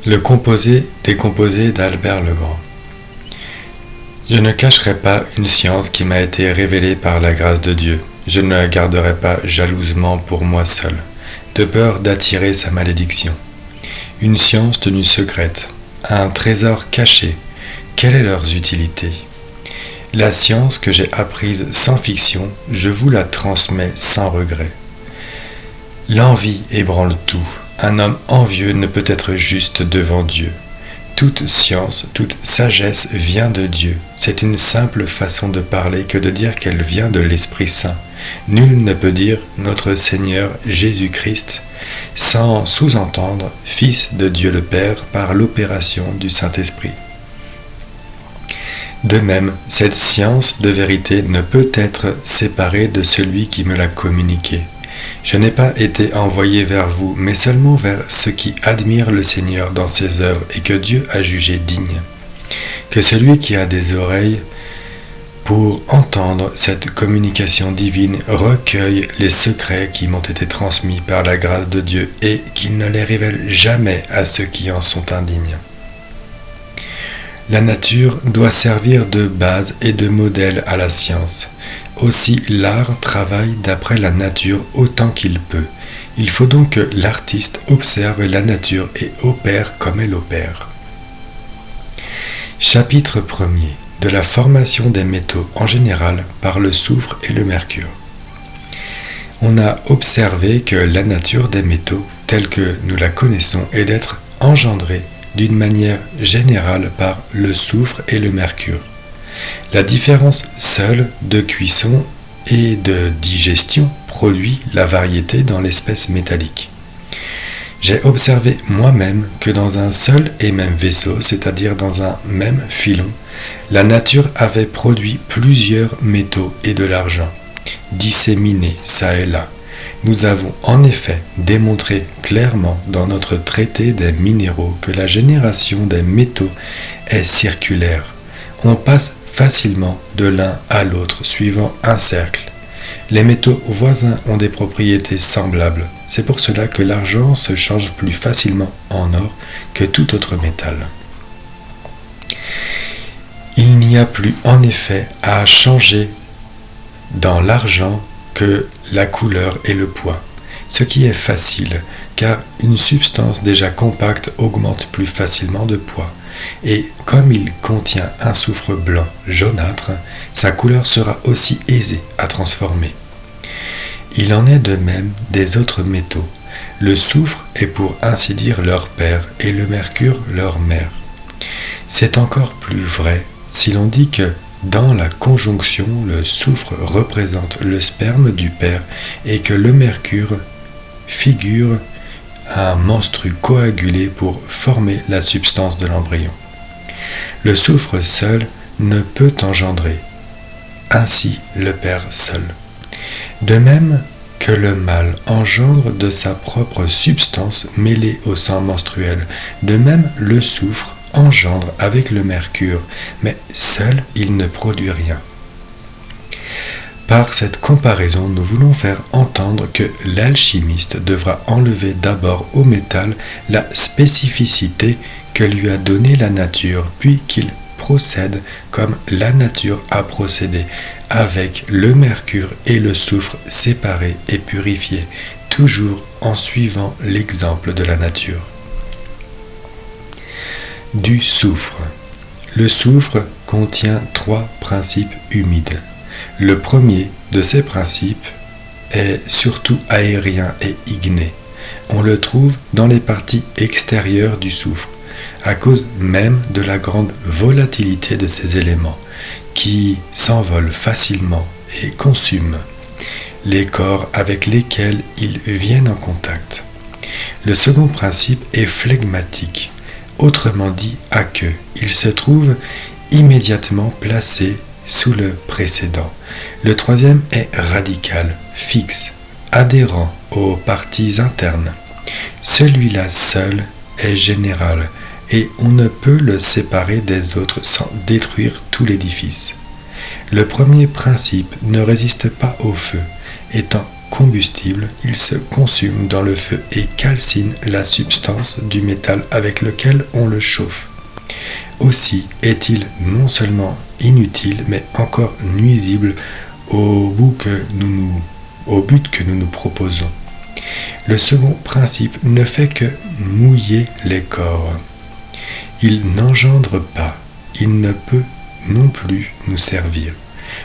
Le composé-décomposé d'Albert Legrand. Je ne cacherai pas une science qui m'a été révélée par la grâce de Dieu. Je ne la garderai pas jalousement pour moi seul, de peur d'attirer sa malédiction. Une science tenue secrète, un trésor caché, quelle est leur utilité ? La science que j'ai apprise sans fiction, je vous la transmets sans regret. L'envie ébranle tout. Un homme envieux ne peut être juste devant Dieu. Toute science, toute sagesse vient de Dieu. C'est une simple façon de parler que de dire qu'elle vient de l'Esprit Saint. Nul ne peut dire notre Seigneur Jésus-Christ sans sous-entendre Fils de Dieu le Père par l'opération du Saint-Esprit. De même, cette science de vérité ne peut être séparée de celui qui me l'a communiquée. Je n'ai pas été envoyé vers vous, mais seulement vers ceux qui admirent le Seigneur dans ses œuvres et que Dieu a jugé dignes. Que celui qui a des oreilles pour entendre cette communication divine recueille les secrets qui m'ont été transmis par la grâce de Dieu et qu'il ne les révèle jamais à ceux qui en sont indignes. La nature doit servir de base et de modèle à la science. Aussi l'art travaille d'après la nature autant qu'il peut. Il faut donc que l'artiste observe la nature et opère comme elle opère. Chapitre 1er de la formation des métaux en général par le soufre et le mercure. On a observé que la nature des métaux, telle que nous la connaissons, est d'être engendrée d'une manière générale par le soufre et le mercure. La différence seule de cuisson et de digestion produit la variété dans l'espèce métallique. J'ai observé moi-même que dans un seul et même vaisseau, c'est-à-dire dans un même filon, la nature avait produit plusieurs métaux et de l'argent, disséminés çà et là. Nous avons en effet démontré clairement dans notre traité des minéraux que la génération des métaux est circulaire. On passe facilement de l'un à l'autre suivant un cercle. Les métaux voisins ont des propriétés semblables. C'est pour cela que l'argent se change plus facilement en or que tout autre métal. Il n'y a plus en effet à changer dans l'argent que la couleur et le poids, ce qui est facile, car une substance déjà compacte augmente plus facilement de poids, et comme il contient un soufre blanc jaunâtre, sa couleur sera aussi aisée à transformer. Il en est de même des autres métaux. Le soufre est pour ainsi dire leur père et le mercure leur mère. C'est encore plus vrai si l'on dit que dans la conjonction, le soufre représente le sperme du père et que le mercure figure un menstru coagulé pour former la substance de l'embryon. Le soufre seul ne peut engendrer, ainsi le père seul. De même que le mâle engendre de sa propre substance mêlée au sang menstruel, de même le soufre engendre avec le mercure, mais seul il ne produit rien. Par cette comparaison, nous voulons faire entendre que l'alchimiste devra enlever d'abord au métal la spécificité que lui a donnée la nature, puis qu'il procède comme la nature a procédé, avec le mercure et le soufre séparés et purifiés, toujours en suivant l'exemple de la nature. Du soufre. Le soufre contient 3 principes humides. Le premier de ces principes est surtout aérien et igné. On le trouve dans les parties extérieures du soufre, à cause même de la grande volatilité de ces éléments, qui s'envolent facilement et consument les corps avec lesquels ils viennent en contact. Le second principe est flegmatique, autrement dit aqueux. Il se trouve immédiatement placé sous le précédent. Le troisième est radical, fixe, adhérent aux parties internes. Celui-là seul est général et on ne peut le séparer des autres sans détruire tout l'édifice. Le premier principe ne résiste pas au feu, étant combustible, il se consume dans le feu et calcine la substance du métal avec lequel on le chauffe. Aussi est-il non seulement inutile, mais encore nuisible au but que nous nous proposons. Le second principe ne fait que mouiller les corps. Il n'engendre pas, il ne peut non plus nous servir.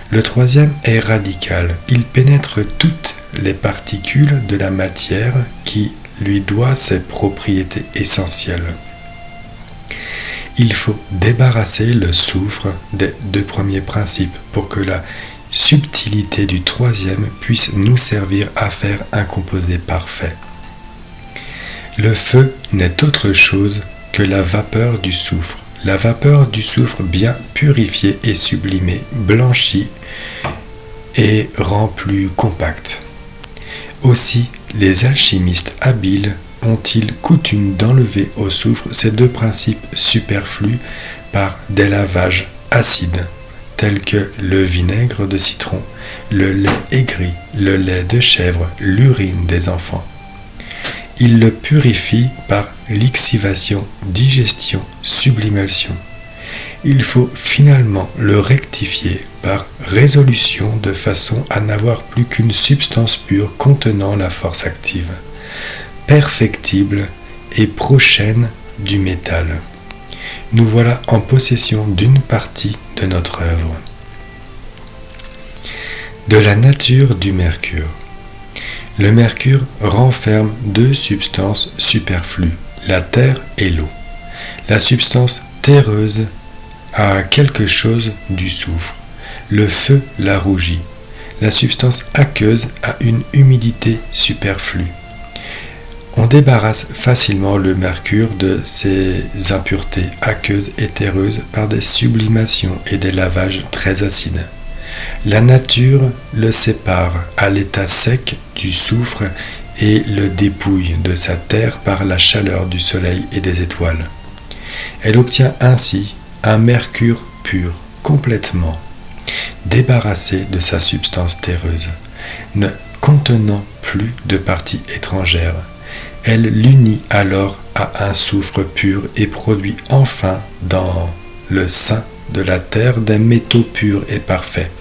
Le troisième est radical, il pénètre toutes les particules de la matière qui lui doit ses propriétés essentielles. Il faut débarrasser le soufre des deux premiers principes pour que la subtilité du troisième puisse nous servir à faire un composé parfait. Le feu n'est autre chose que la vapeur du soufre. La vapeur du soufre bien purifiée et sublimée, blanchie et rend plus compacte. Aussi, les alchimistes habiles ont-ils coutume d'enlever au soufre ces deux principes superflus par des lavages acides, tels que le vinaigre de citron, le lait aigri, le lait de chèvre, l'urine des enfants. Ils le purifient par lixivation, digestion, sublimation. Il faut finalement le rectifier par résolution de façon à n'avoir plus qu'une substance pure contenant la force active, perfectible et prochaine du métal. Nous voilà en possession d'une partie de notre œuvre. De la nature du mercure. Le mercure renferme deux substances superflues, la terre et l'eau. La substance terreuse a quelque chose du soufre. Le feu la rougit. La substance aqueuse a une humidité superflue. On débarrasse facilement le mercure de ses impuretés aqueuses et terreuses par des sublimations et des lavages très acides. La nature le sépare à l'état sec du soufre et le dépouille de sa terre par la chaleur du soleil et des étoiles. Elle obtient ainsi un mercure pur, complètement débarrassé de sa substance terreuse, ne contenant plus de parties étrangères. Elle l'unit alors à un soufre pur et produit enfin dans le sein de la terre des métaux purs et parfaits.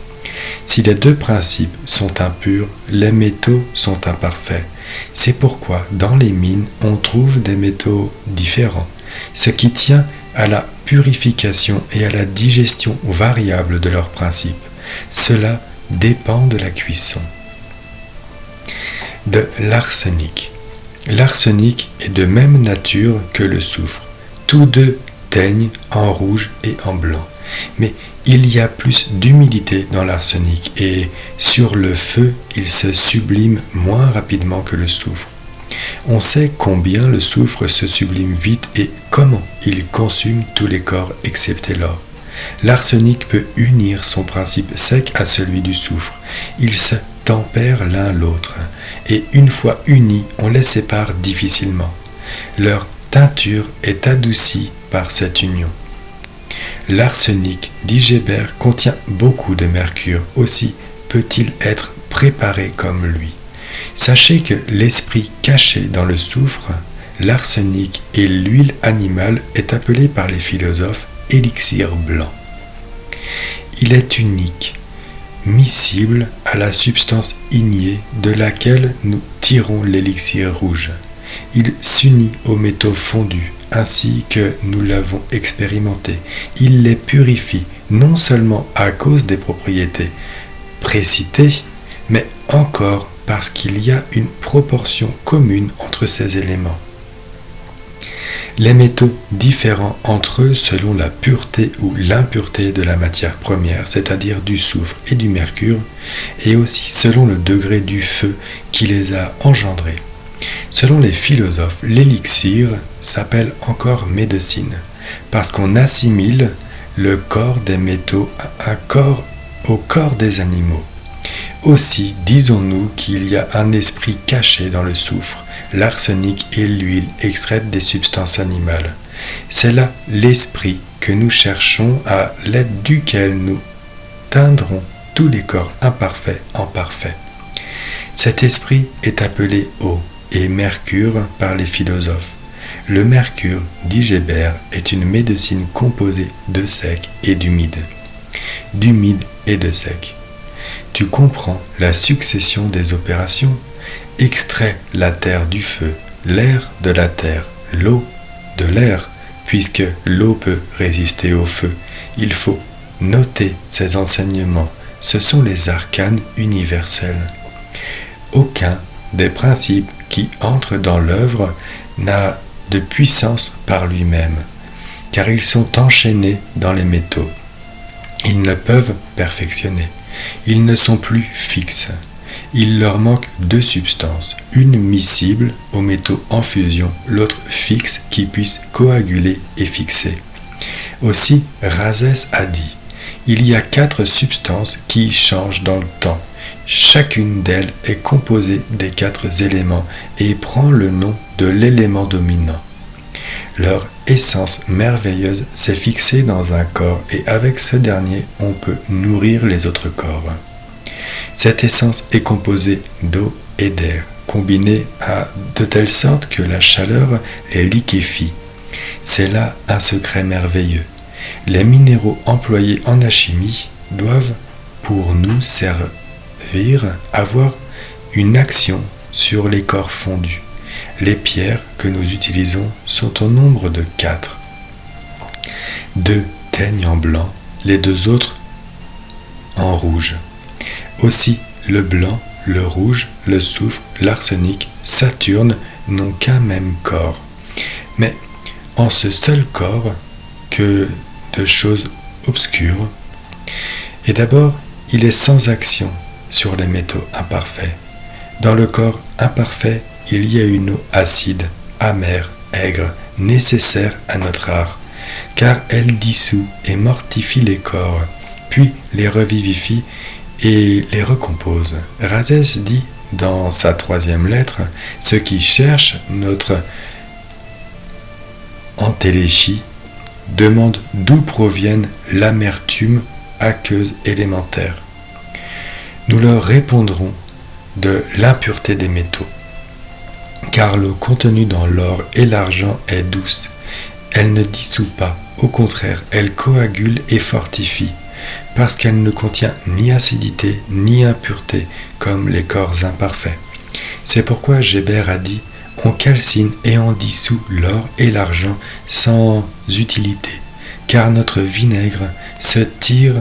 Si les deux principes sont impurs, les métaux sont imparfaits. C'est pourquoi dans les mines on trouve des métaux différents, ce qui tient à la purification et à la digestion variable de leurs principes. Cela dépend de la cuisson. De l'arsenic. L'arsenic est de même nature que le soufre. Tous deux teignent en rouge et en blanc. Mais il y a plus d'humidité dans l'arsenic et sur le feu, il se sublime moins rapidement que le soufre. On sait combien le soufre se sublime vite et comment il consume tous les corps excepté l'or. L'arsenic peut unir son principe sec à celui du soufre. Ils se tempèrent l'un l'autre et une fois unis, on les sépare difficilement. Leur teinture est adoucie par cette union. L'arsenic, dit Geber, contient beaucoup de mercure, aussi peut-il être préparé comme lui. Sachez que l'esprit caché dans le soufre, l'arsenic et l'huile animale est appelé par les philosophes élixir blanc. Il est unique, miscible à la substance ignée de laquelle nous tirons l'élixir rouge. Il s'unit aux métaux fondus, ainsi que nous l'avons expérimenté. Il les purifie non seulement à cause des propriétés précitées, mais encore parce qu'il y a une proportion commune entre ces éléments. Les métaux différent entre eux selon la pureté ou l'impureté de la matière première, c'est-à-dire du soufre et du mercure, et aussi selon le degré du feu qui les a engendrés. Selon les philosophes, l'élixir s'appelle encore médecine, parce qu'on assimile le corps des métaux au corps des animaux. Aussi, disons-nous qu'il y a un esprit caché dans le soufre, l'arsenic et l'huile extraites des substances animales. C'est là l'esprit que nous cherchons, à l'aide duquel nous teindrons tous les corps imparfaits en parfaits. Cet esprit est appelé eau et mercure par les philosophes. Le mercure, dit Geber, est une médecine composée de sec et d'humide. D'humide et de sec. Tu comprends la succession des opérations? Extrait la terre du feu, l'air de la terre, l'eau de l'air, puisque l'eau peut résister au feu. Il faut noter ces enseignements. Ce sont les arcanes universels. Aucun des principes qui entrent dans l'œuvre n'a de puissance par lui-même, car ils sont enchaînés dans les métaux. Ils ne peuvent perfectionner. Ils ne sont plus fixes. Il leur manque deux substances, une miscible aux métaux en fusion, l'autre fixe qui puisse coaguler et fixer. Aussi, Rhazès a dit, il y a 4 substances qui changent dans le temps. Chacune d'elles est composée des 4 éléments et prend le nom de l'élément dominant. Leur essence merveilleuse s'est fixée dans un corps et avec ce dernier, on peut nourrir les autres corps. Cette essence est composée d'eau et d'air, combinée de telle sorte que la chaleur les liquéfie. C'est là un secret merveilleux. Les minéraux employés en alchimie doivent, pour nous servir, avoir une action sur les corps fondus. Les pierres que nous utilisons sont au nombre de 4. 2 teignent en blanc, les 2 autres en rouge. Aussi, le blanc, le rouge, le soufre, l'arsenic, Saturne n'ont qu'un même corps. Mais en ce seul corps que de choses obscures. Et d'abord, il est sans action sur les métaux imparfaits. Dans le corps imparfait, il y a une eau acide, amère, aigre, nécessaire à notre art, car elle dissout et mortifie les corps, puis les revivifie et les recompose. Rhazès dit dans sa 3e lettre, ceux qui cherchent notre entéléchie demandent d'où proviennent l'amertume aqueuse élémentaire. Nous leur répondrons de l'impureté des métaux, car l'eau contenue dans l'or et l'argent est douce. Elle ne dissout pas, au contraire, elle coagule et fortifie, parce qu'elle ne contient ni acidité ni impureté, comme les corps imparfaits. C'est pourquoi Geber a dit « On calcine et on dissout l'or et l'argent sans utilité, car notre vinaigre se tire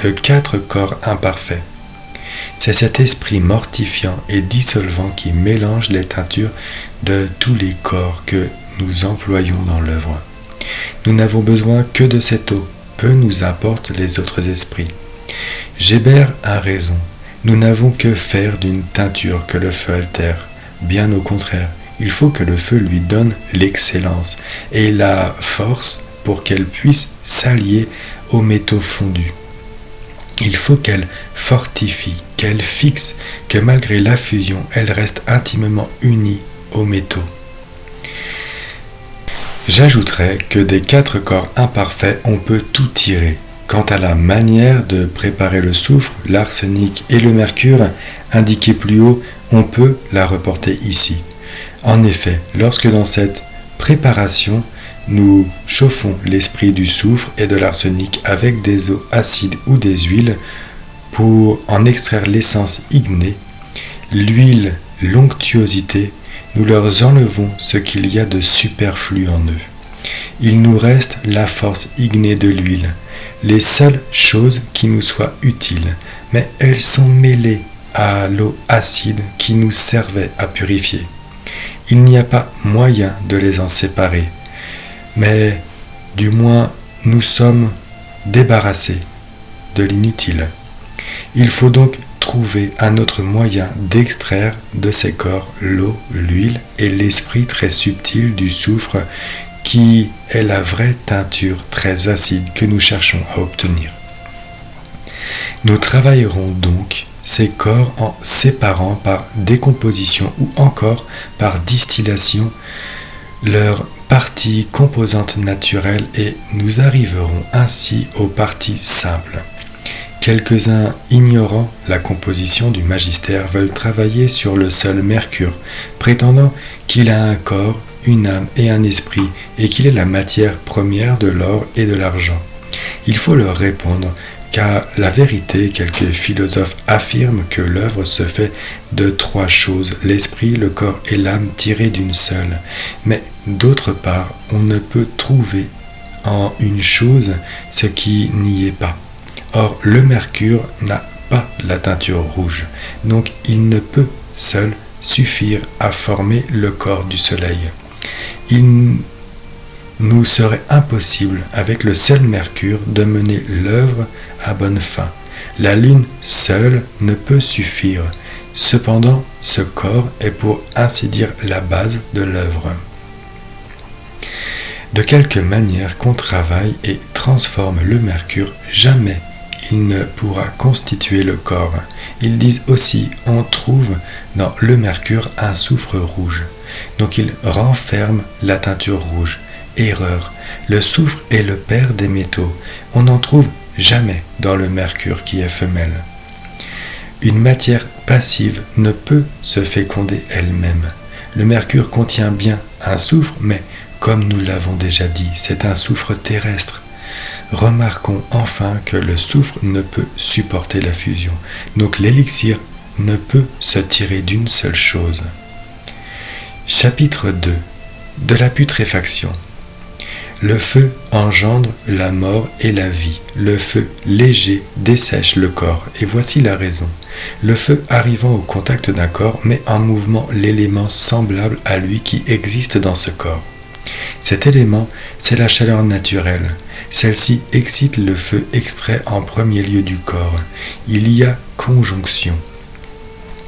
de 4 corps imparfaits. » C'est cet esprit mortifiant et dissolvant qui mélange les teintures de tous les corps que nous employons dans l'œuvre. Nous n'avons besoin que de cette eau, peu nous importent les autres esprits. Geber a raison, nous n'avons que faire d'une teinture que le feu altère. Bien au contraire, il faut que le feu lui donne l'excellence et la force pour qu'elle puisse s'allier aux métaux fondus. Il faut qu'elle fortifie, qu'elle fixe, que malgré la fusion, elle reste intimement unie aux métaux. J'ajouterai que des 4 corps imparfaits, on peut tout tirer. Quant à la manière de préparer le soufre, l'arsenic et le mercure, indiqués plus haut, on peut la reporter ici. En effet, lorsque dans cette préparation, nous chauffons l'esprit du soufre et de l'arsenic avec des eaux acides ou des huiles pour en extraire l'essence ignée, l'huile, l'onctuosité, nous leur enlevons ce qu'il y a de superflu en eux. Il nous reste la force ignée de l'huile, les seules choses qui nous soient utiles, mais elles sont mêlées à l'eau acide qui nous servait à purifier. Il n'y a pas moyen de les en séparer, mais du moins nous sommes débarrassés de l'inutile. Il faut donc trouver un autre moyen d'extraire de ces corps l'eau, l'huile et l'esprit très subtil du soufre qui est la vraie teinture très acide que nous cherchons à obtenir. Nous travaillerons donc ces corps en séparant par décomposition ou encore par distillation leurs parties composantes naturelles et nous arriverons ainsi aux parties simples. Quelques-uns, ignorant la composition du magistère, veulent travailler sur le seul Mercure, prétendant qu'il a un corps, une âme et un esprit, et qu'il est la matière première de l'or et de l'argent. Il faut leur répondre qu'à la vérité, quelques philosophes affirment que l'œuvre se fait de 3 choses, l'esprit, le corps et l'âme tirés d'une seule. Mais d'autre part, on ne peut trouver en une chose ce qui n'y est pas. Or, le mercure n'a pas la teinture rouge, donc il ne peut seul suffire à former le corps du soleil. Il nous serait impossible, avec le seul mercure, de mener l'œuvre à bonne fin. La lune seule ne peut suffire. Cependant, ce corps est pour ainsi dire la base de l'œuvre. De quelque manière qu'on travaille et transforme le mercure, jamais il ne pourra constituer le corps. Ils disent aussi, on trouve dans le mercure un soufre rouge. Donc il renferme la teinture rouge. Erreur. Le soufre est le père des métaux. On n'en trouve jamais dans le mercure qui est femelle. Une matière passive ne peut se féconder elle-même. Le mercure contient bien un soufre, mais comme nous l'avons déjà dit, c'est un soufre terrestre. Remarquons enfin que le soufre ne peut supporter la fusion, donc l'élixir ne peut se tirer d'une seule chose. Chapitre 2. De la putréfaction. Le feu engendre la mort et la vie. Le feu léger dessèche le corps, et voici la raison. Le feu arrivant au contact d'un corps met en mouvement l'élément semblable à lui qui existe dans ce corps. Cet élément, c'est la chaleur naturelle. Celle-ci excite le feu extrait en premier lieu du corps. Il y a conjonction.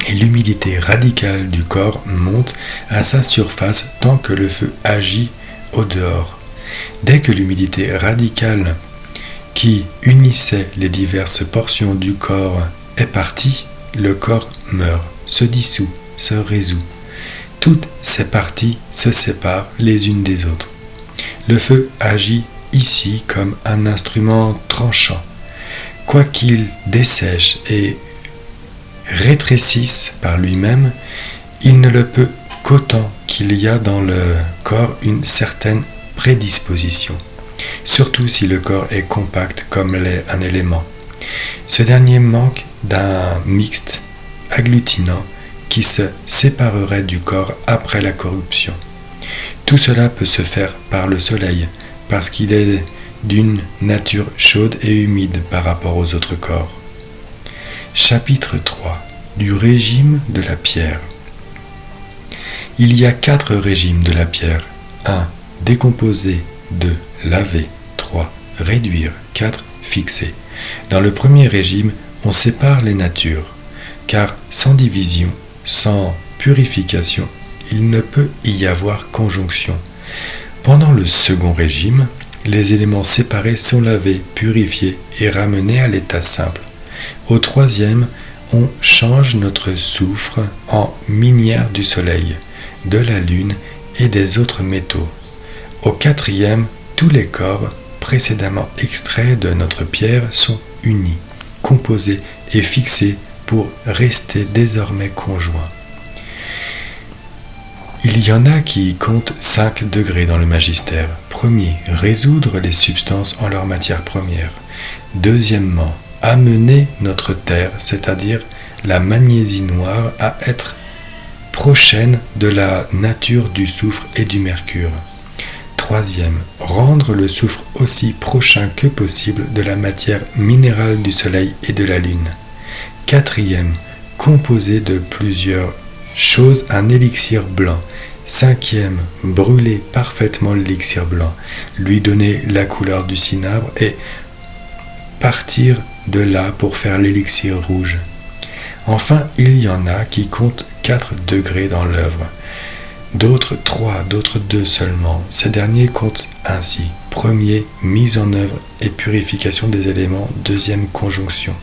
Et l'humidité radicale du corps monte à sa surface tant que le feu agit au dehors. Dès que l'humidité radicale qui unissait les diverses portions du corps est partie, le corps meurt, se dissout, se résout. Toutes ces parties se séparent les unes des autres. Le feu agit ici comme un instrument tranchant. Quoiqu'il dessèche et rétrécisse par lui-même, il ne le peut qu'autant qu'il y a dans le corps une certaine prédisposition, surtout si le corps est compact comme l'est un élément. Ce dernier manque d'un mixte agglutinant qui se séparerait du corps après la corruption. Tout cela peut se faire par le soleil, parce qu'il est d'une nature chaude et humide par rapport aux autres corps. Chapitre 3. Du régime de la pierre. Il y a 4 régimes de la pierre. 1. Décomposer. 2. Laver. 3. Réduire. 4. Fixer. Dans le premier régime, on sépare les natures, car sans division, sans purification, il ne peut y avoir conjonction. Pendant le second régime, les éléments séparés sont lavés, purifiés et ramenés à l'état simple. Au troisième, on change notre soufre en minière du soleil, de la lune et des autres métaux. Au quatrième, tous les corps précédemment extraits de notre pierre sont unis, composés et fixés pour rester désormais conjoints. Il y en a qui comptent 5 degrés dans le magistère. Premier, résoudre les substances en leur matière première. Deuxièmement, amener notre terre, c'est-à-dire la magnésie noire, à être prochaine de la nature du soufre et du mercure. Troisième, rendre le soufre aussi prochain que possible de la matière minérale du soleil et de la lune. Quatrième, composer de plusieurs choses un élixir blanc. Cinquième, brûler parfaitement l'élixir blanc, lui donner la couleur du cinabre et partir de là pour faire l'élixir rouge. Enfin, il y en a qui comptent 4 degrés dans l'œuvre, d'autres 3, d'autres 2 seulement. Ces derniers comptent ainsi. Premier, mise en œuvre et purification des éléments. Deuxième, conjonction.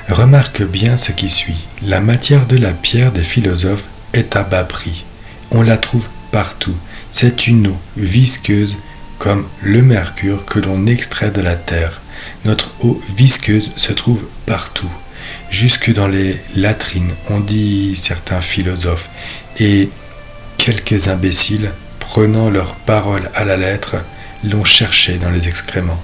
Remarque bien ce qui suit. La matière de la pierre des philosophes est à bas prix. On la trouve partout. C'est une eau visqueuse comme le mercure que l'on extrait de la terre. Notre eau visqueuse se trouve partout, jusque dans les latrines, ont dit certains philosophes, et quelques imbéciles, prenant leurs paroles à la lettre, l'ont cherchée dans les excréments.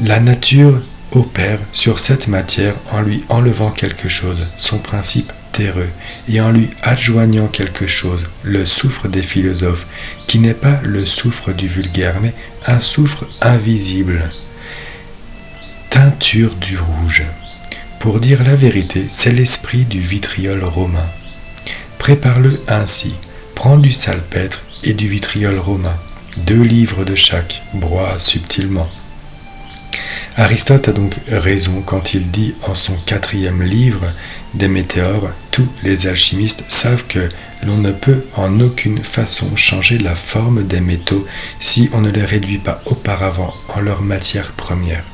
La nature opère sur cette matière en lui enlevant quelque chose, son principe terreux, et en lui adjoignant quelque chose, le soufre des philosophes, qui n'est pas le soufre du vulgaire, mais un soufre invisible. Teinture du rouge. Pour dire la vérité, c'est l'esprit du vitriol romain. Prépare-le ainsi. Prends du salpêtre et du vitriol romain, 2 livres de chaque, broie subtilement. Aristote a donc raison quand il dit en son 4e livre des météores, tous les alchimistes savent que l'on ne peut en aucune façon changer la forme des métaux si on ne les réduit pas auparavant en leur matière première.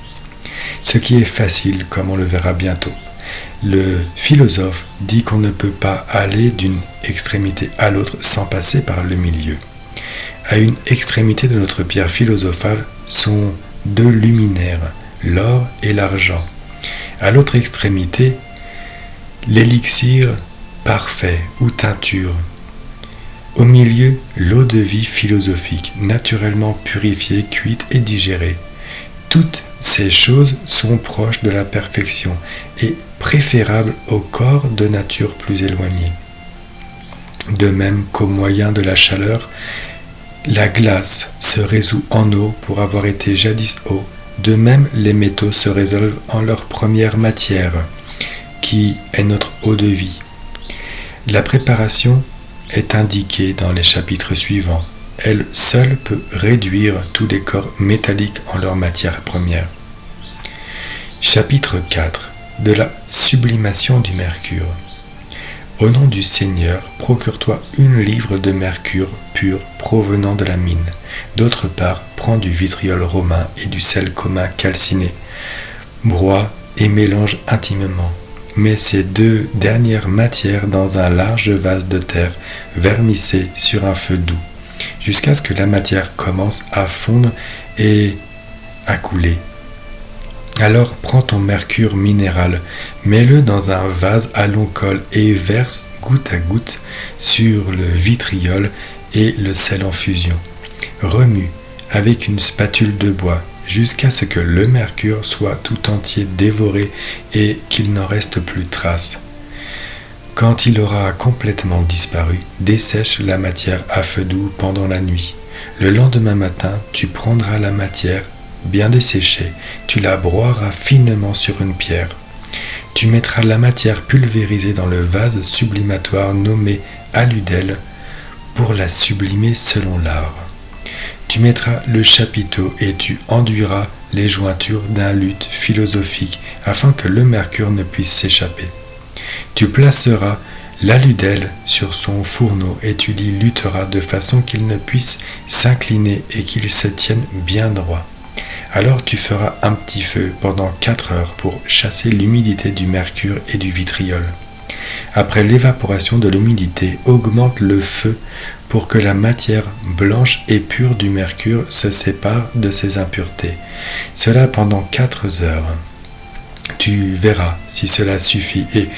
Ce qui est facile, comme on le verra bientôt. Le philosophe dit qu'on ne peut pas aller d'une extrémité à l'autre sans passer par le milieu. À une extrémité de notre pierre philosophale sont 2 luminaires, l'or et l'argent. À l'autre extrémité, l'élixir parfait ou teinture. Au milieu, l'eau de vie philosophique, naturellement purifiée, cuite et digérée. Toutes ces choses sont proches de la perfection et préférables au corps de nature plus éloignée. De même qu'au moyen de la chaleur, la glace se résout en eau pour avoir été jadis eau. De même, les métaux se résolvent en leur première matière, qui est notre eau de vie. La préparation est indiquée dans les chapitres suivants. Elle seule peut réduire tous les corps métalliques en leur matière première. Chapitre 4 de la sublimation du mercure. Au nom du Seigneur, procure-toi 1 livre de mercure pur provenant de la mine. D'autre part, prends du vitriol romain et du sel commun calciné. Broie et mélange intimement. Mets ces 2 dernières matières dans un large vase de terre, vernissé sur un feu doux, jusqu'à ce que la matière commence à fondre et à couler. Alors prends ton mercure minéral, mets-le dans un vase à long col et verse goutte à goutte sur le vitriol et le sel en fusion. Remue avec une spatule de bois jusqu'à ce que le mercure soit tout entier dévoré et qu'il n'en reste plus trace. Quand il aura complètement disparu, dessèche la matière à feu doux pendant la nuit. Le lendemain matin, tu prendras la matière bien desséchée, tu la broieras finement sur une pierre. Tu mettras la matière pulvérisée dans le vase sublimatoire nommé aludel pour la sublimer selon l'art. Tu mettras le chapiteau et tu enduiras les jointures d'un luth philosophique afin que le mercure ne puisse s'échapper. Tu placeras l'aludel sur son fourneau et tu l'y lutteras de façon qu'il ne puisse s'incliner et qu'il se tienne bien droit. Alors tu feras un petit feu pendant 4 heures pour chasser l'humidité du mercure et du vitriol. Après l'évaporation de l'humidité, augmente le feu pour que la matière blanche et pure du mercure se sépare de ses impuretés. Cela pendant 4 heures. Tu verras si cela suffit et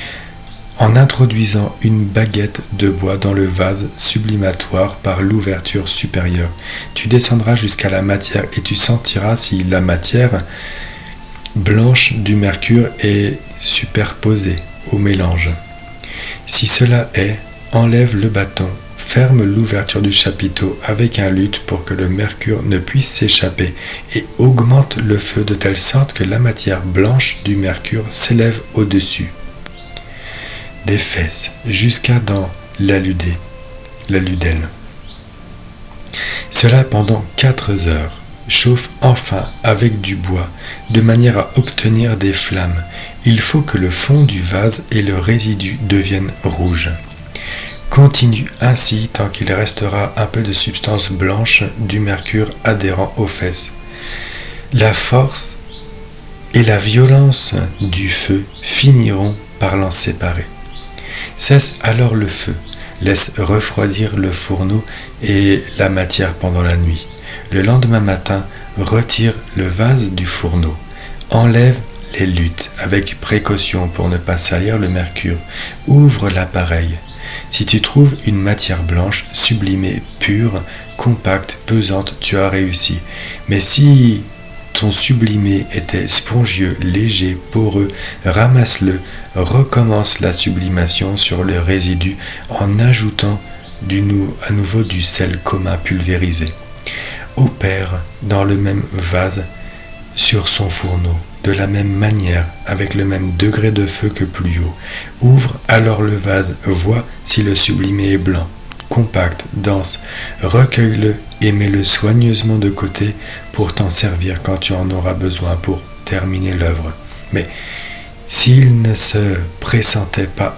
en introduisant une baguette de bois dans le vase sublimatoire par l'ouverture supérieure, tu descendras jusqu'à la matière et tu sentiras si la matière blanche du mercure est superposée au mélange. Si cela est, enlève le bâton, ferme l'ouverture du chapiteau avec un luth pour que le mercure ne puisse s'échapper et augmente le feu de telle sorte que la matière blanche du mercure s'élève au-dessus des fesses jusqu'à dans l'aludel. Cela pendant 4 heures. Chauffe enfin avec du bois, de manière à obtenir des flammes. Il faut que le fond du vase et le résidu deviennent rouges. Continue ainsi tant qu'il restera un peu de substance blanche du mercure adhérent aux fesses. La force et la violence du feu finiront par l'en séparer. Cesse alors le feu, laisse refroidir le fourneau et la matière pendant la nuit. Le lendemain matin, retire le vase du fourneau. Enlève les luttes avec précaution pour ne pas salir le mercure. Ouvre l'appareil. Si tu trouves une matière blanche, sublimée, pure, compacte, pesante, tu as réussi. Mais si ton sublimé était spongieux, léger, poreux, ramasse-le, recommence la sublimation sur le résidu en ajoutant à nouveau du sel commun pulvérisé. Opère dans le même vase sur son fourneau, de la même manière, avec le même degré de feu que plus haut. Ouvre alors le vase, vois si le sublimé est blanc, compact, dense. Recueille-le et mets-le soigneusement de côté pour t'en servir quand tu en auras besoin pour terminer l'œuvre. Mais s'il ne se présentait pas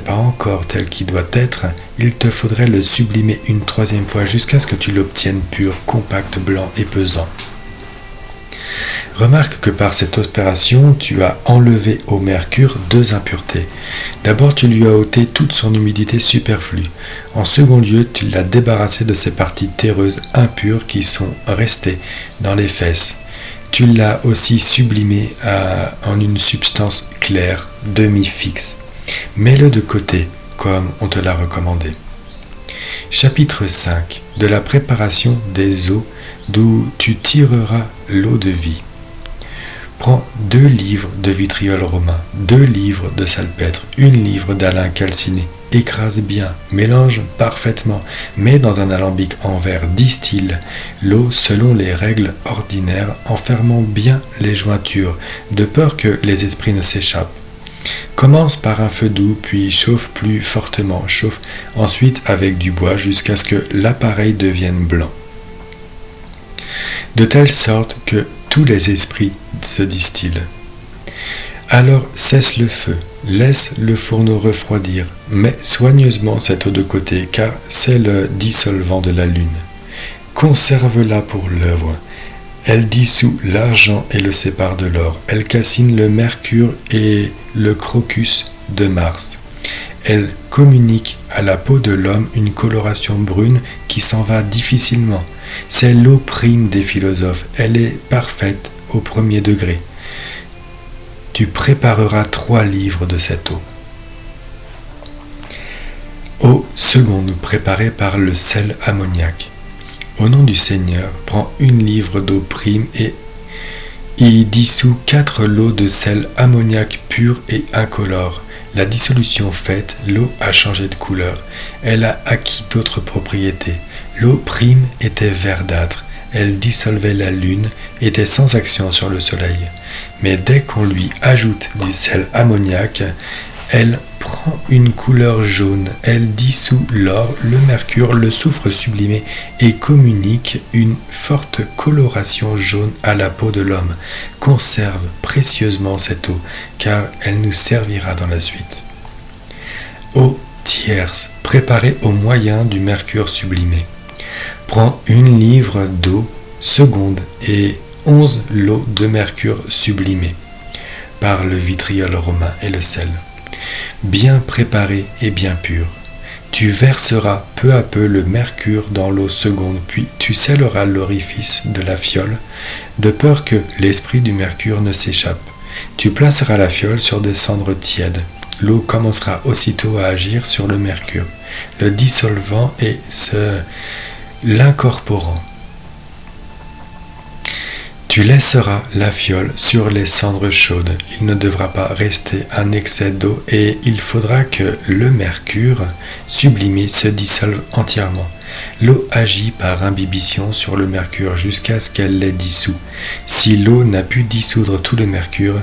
encore tel qu'il doit être, il te faudrait le sublimer une troisième fois jusqu'à ce que tu l'obtiennes pur, compact, blanc et pesant. Remarque que par cette opération, tu as enlevé au mercure 2 impuretés. D'abord, tu lui as ôté toute son humidité superflue. En second lieu, tu l'as débarrassé de ces parties terreuses impures qui sont restées dans les fesses. Tu l'as aussi sublimé en une substance claire, demi-fixe. Mets-le de côté, comme on te l'a recommandé. Chapitre 5. De la préparation des eaux, d'où tu tireras l'eau de vie. Prends 2 livres de vitriol romain, 2 livres de salpêtre, 1 livre d'alun calciné. Écrase bien, mélange parfaitement, mets dans un alambic en verre, distille l'eau selon les règles ordinaires en fermant bien les jointures, de peur que les esprits ne s'échappent. Commence par un feu doux, puis chauffe plus fortement, chauffe ensuite avec du bois jusqu'à ce que l'appareil devienne blanc. De telle sorte que tous les esprits se distillent. Alors cesse le feu, laisse le fourneau refroidir, mets soigneusement cette eau de côté, car c'est le dissolvant de la lune. Conserve-la pour l'œuvre. Elle dissout l'argent et le sépare de l'or. Elle calcine le mercure et le crocus de Mars. Elle communique à la peau de l'homme une coloration brune qui s'en va difficilement. C'est l'eau prime des philosophes. Elle est parfaite au premier degré. Tu prépareras 3 livres de cette eau. Eau seconde préparée par le sel ammoniaque. Au nom du Seigneur, prends 1 livre d'eau prime et y dissout 4 lots de sel ammoniaque pur et incolore. La dissolution faite, l'eau a changé de couleur. Elle a acquis d'autres propriétés. L'eau prime était verdâtre. Elle dissolvait la lune, était sans action sur le soleil. Mais dès qu'on lui ajoute du sel ammoniaque, elle prend une couleur jaune, elle dissout l'or, le mercure, le soufre sublimé et communique une forte coloration jaune à la peau de l'homme. Conserve précieusement cette eau, car elle nous servira dans la suite. Eau tierce, préparée au moyen du mercure sublimé. Prends 1 livre d'eau seconde et 11 lots de mercure sublimé par le vitriol romain et le sel. Bien préparé et bien pur. Tu verseras peu à peu le mercure dans l'eau seconde, puis tu scelleras l'orifice de la fiole, de peur que l'esprit du mercure ne s'échappe. Tu placeras la fiole sur des cendres tièdes. L'eau commencera aussitôt à agir sur le mercure, le dissolvant et l'incorporant. Tu laisseras la fiole sur les cendres chaudes. Il ne devra pas rester un excès d'eau et il faudra que le mercure sublimé se dissolve entièrement. L'eau agit par imbibition sur le mercure jusqu'à ce qu'elle l'ait dissous. Si l'eau n'a pu dissoudre tout le mercure,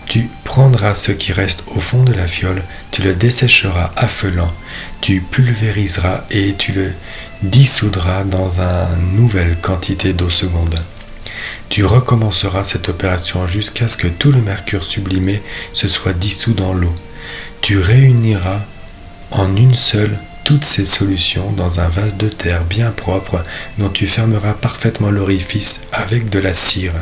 tu prendras ce qui reste au fond de la fiole, tu le dessécheras à feu lent, tu pulvériseras et tu le dissoudras dans une nouvelle quantité d'eau seconde. Tu recommenceras cette opération jusqu'à ce que tout le mercure sublimé se soit dissous dans l'eau. Tu réuniras en une seule toutes ces solutions dans un vase de terre bien propre dont tu fermeras parfaitement l'orifice avec de la cire.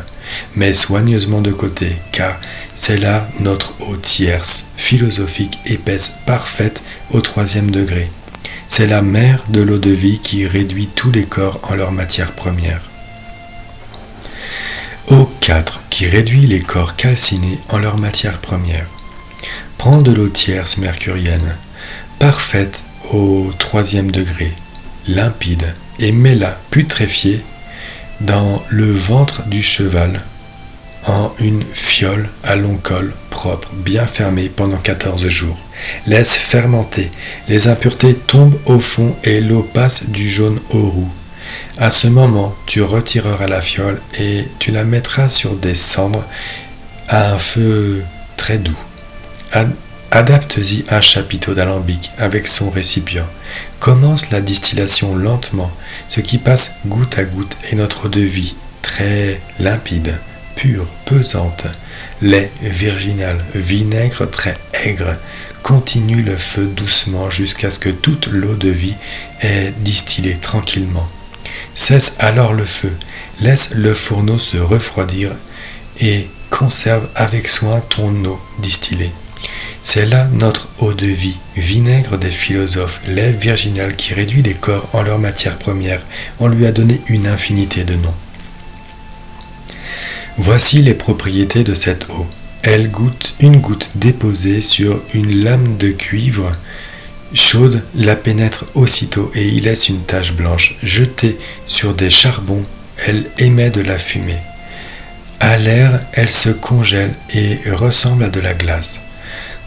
Mets soigneusement de côté, car c'est là notre eau tierce, philosophique, épaisse, parfaite au 3e degré. C'est la mer de l'eau de vie qui réduit tous les corps en leur matière première. 4. Qui réduit les corps calcinés en leur matière première. Prends de l'eau tierce mercurienne, parfaite au 3e degré, limpide, et mets-la putréfiée dans le ventre du cheval en une fiole à long col propre, bien fermée pendant 14 jours. Laisse fermenter, les impuretés tombent au fond et l'eau passe du jaune au roux. À ce moment, tu retireras la fiole et tu la mettras sur des cendres à un feu très doux. Adapte-y un chapiteau d'alambic avec son récipient. Commence la distillation lentement. Ce qui passe goutte à goutte est notre eau de vie, très limpide, pure, pesante. Lait virginal, vinaigre très aigre. Continue le feu doucement jusqu'à ce que toute l'eau de vie est distillée tranquillement. Cesse alors le feu, laisse le fourneau se refroidir et conserve avec soin ton eau distillée. C'est là notre eau de vie, vinaigre des philosophes, lait virginal qui réduit les corps en leur matière première. On lui a donné une infinité de noms. Voici les propriétés de cette eau. Une goutte déposée sur une lame de cuivre chaude la pénètre aussitôt et y laisse une tache blanche. Jetée sur des charbons, elle émet de la fumée. À l'air, elle se congèle et ressemble à de la glace.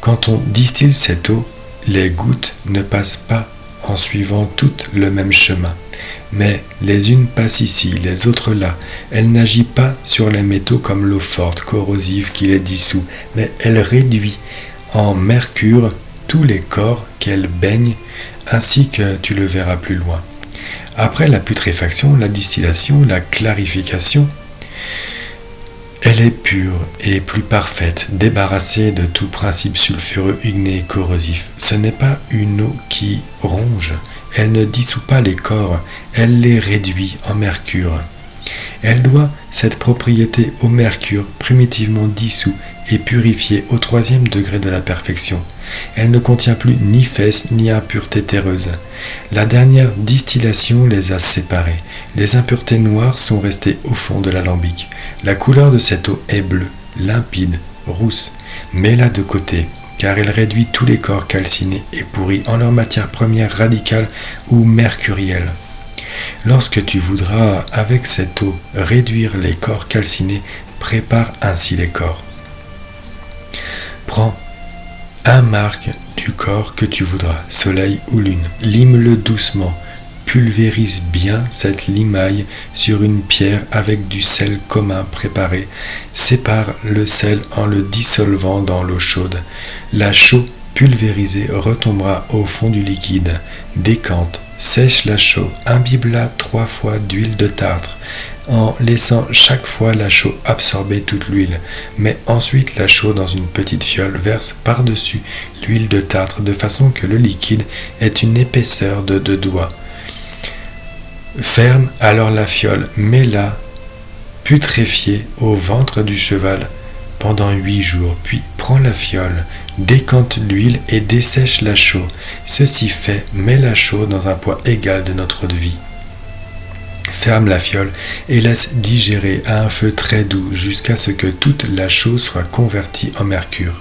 Quand on distille cette eau, les gouttes ne passent pas en suivant toutes le même chemin, mais les unes passent ici, les autres là. Elle n'agit pas sur les métaux comme l'eau forte, corrosive qui les dissout, mais elle réduit en mercure tous les corps qu'elle baigne, ainsi que tu le verras plus loin. Après la putréfaction, la distillation, la clarification, elle est pure et plus parfaite, débarrassée de tout principe sulfureux, igné et corrosif. Ce n'est pas une eau qui ronge, elle ne dissout pas les corps, elle les réduit en mercure. Elle doit cette propriété au mercure primitivement dissous et purifié au 3e degré de la perfection. Elle ne contient plus ni fesses ni impuretés terreuses. La dernière distillation les a séparées. Les impuretés noires sont restées au fond de l'alambic. La couleur de cette eau est bleue, limpide, rousse. Mets-la de côté, car elle réduit tous les corps calcinés et pourris en leur matière première radicale ou mercurielle. Lorsque tu voudras, avec cette eau, réduire les corps calcinés, prépare ainsi les corps. Prends un marque du corps que tu voudras, soleil ou lune. Lime-le doucement. Pulvérise bien cette limaille sur une pierre avec du sel commun préparé. Sépare le sel en le dissolvant dans l'eau chaude. La chaux pulvérisée retombera au fond du liquide. Décante, sèche la chaux, imbibe-la 3 fois d'huile de tartre, en laissant chaque fois la chaux absorber toute l'huile. Mets ensuite la chaux dans une petite fiole, verse par-dessus l'huile de tartre de façon que le liquide ait une épaisseur de 2 doigts. Ferme alors la fiole, mets-la putréfiée au ventre du cheval pendant 8 jours, puis prends la fiole, décante l'huile et dessèche la chaux. Ceci fait, mets la chaux dans un poids égal de notre eau de vie. Ferme la fiole et laisse digérer à un feu très doux jusqu'à ce que toute la chaux soit convertie en mercure.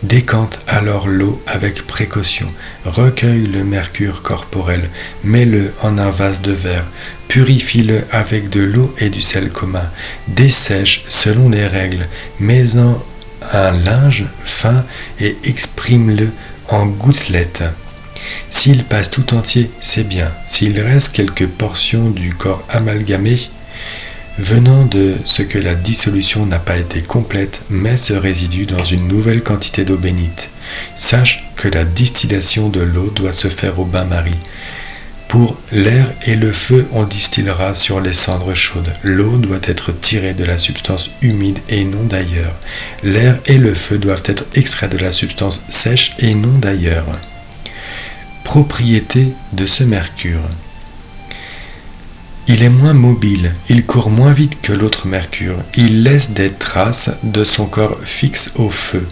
Décante alors l'eau avec précaution, recueille le mercure corporel, mets-le en un vase de verre, purifie-le avec de l'eau et du sel commun, dessèche selon les règles, mets-en un linge fin et exprime-le en gouttelettes. S'il passe tout entier, c'est bien. S'il reste quelques portions du corps amalgamé, venant de ce que la dissolution n'a pas été complète, mets ce résidu dans une nouvelle quantité d'eau bénite. Sache que la distillation de l'eau doit se faire au bain-marie. Pour l'air et le feu, on distillera sur les cendres chaudes. L'eau doit être tirée de la substance humide et non d'ailleurs. L'air et le feu doivent être extraits de la substance sèche et non d'ailleurs. Propriété de ce mercure. Il est moins mobile, il court moins vite que l'autre mercure, il laisse des traces de son corps fixe au feu.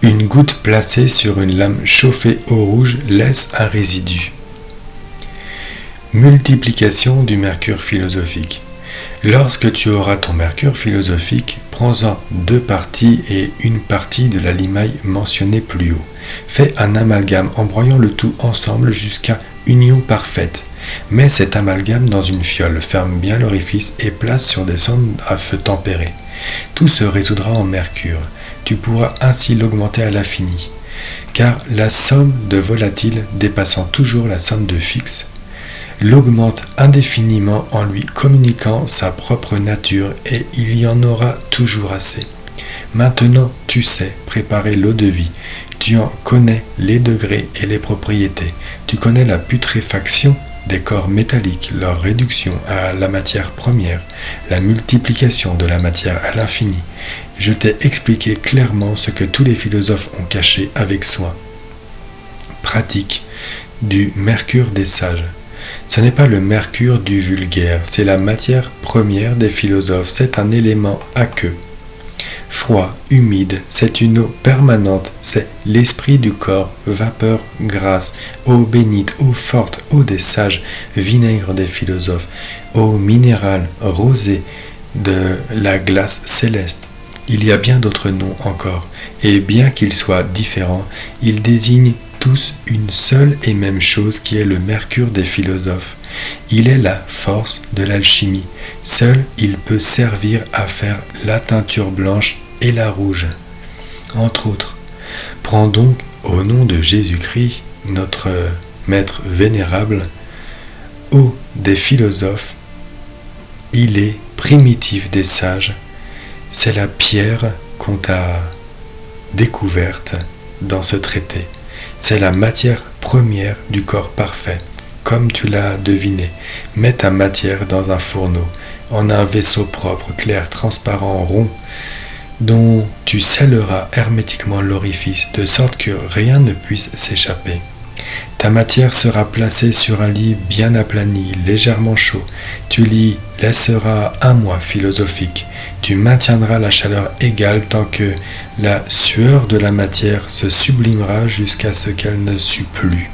Une goutte placée sur une lame chauffée au rouge laisse un résidu. Multiplication du mercure philosophique. Lorsque tu auras ton mercure philosophique, prends-en 2 parties et une partie de la limaille mentionnée plus haut. Fais un amalgame en broyant le tout ensemble jusqu'à union parfaite. Mets cet amalgame dans une fiole, ferme bien l'orifice et place sur des cendres à feu tempéré. Tout se résoudra en mercure. Tu pourras ainsi l'augmenter à l'infini, car la somme de volatile dépassant toujours la somme de fixe l'augmente indéfiniment en lui communiquant sa propre nature et il y en aura toujours assez. Maintenant, tu sais préparer l'eau de vie, tu en connais les degrés et les propriétés, tu connais la putréfaction des corps métalliques, leur réduction à la matière première, la multiplication de la matière à l'infini. Je t'ai expliqué clairement ce que tous les philosophes ont caché avec soin. Pratique du mercure des sages. Ce n'est pas le mercure du vulgaire, c'est la matière première des philosophes, c'est un élément aqueux. Froid, humide, c'est une eau permanente, c'est l'esprit du corps, vapeur grasse, eau bénite, eau forte, eau des sages, vinaigre des philosophes, eau minérale, rosée de la glace céleste. Il y a bien d'autres noms encore, et bien qu'ils soient différents, ils désignent tous une seule et même chose qui est le mercure des philosophes. Il est la force de l'alchimie. Seul il peut servir à faire la teinture blanche et la rouge, entre autres. Prends donc au nom de Jésus-Christ, notre maître vénérable, eau des philosophes, il est primitif des sages, c'est la pierre qu'on t'a découverte dans ce traité. C'est la matière première du corps parfait, comme tu l'as deviné. Mets ta matière dans un fourneau, en un vaisseau propre, clair, transparent, rond, dont tu scelleras hermétiquement l'orifice, de sorte que rien ne puisse s'échapper. Ta matière sera placée sur un lit bien aplani, légèrement chaud. Tu l'y laisseras 1 mois philosophique. Tu maintiendras la chaleur égale tant que la sueur de la matière se sublimera jusqu'à ce qu'elle ne sue plus.